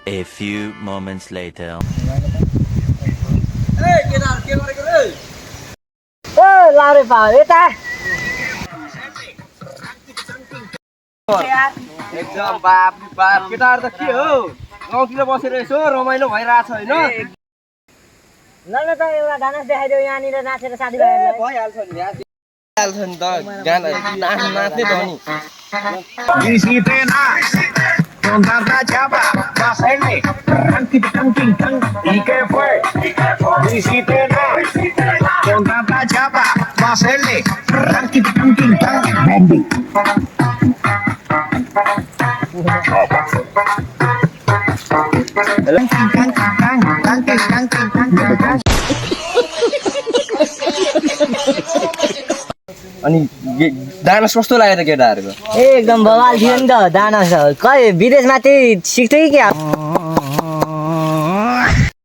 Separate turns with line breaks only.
A few moments later.
लारे पा यता
एकदम बाप बाप केटाहरु त के हो गाउँतिर बसेर यसो रमाइलो भइराछ हैन
ल ल त एउटा डान्स देखाइदेऊ यहाँनिर नाचेर साथीभाइहरुलाई
भइहाल्छ नि यार हाल्छ नि त गाना नाच्ने त हो नि
Contrata chapa, va a hacerle ranking, ranking, ¿y qué fue? Hiciste nada. Contrata chapa, va a hacerle ranking, ranking, ranking.
अनि डान्स कस्तो लाग्यो त केटाहरुको
एकदम बवाल थियो नि त डान्स खै विदेशमा त्यही सिक्थ्यो कि क्या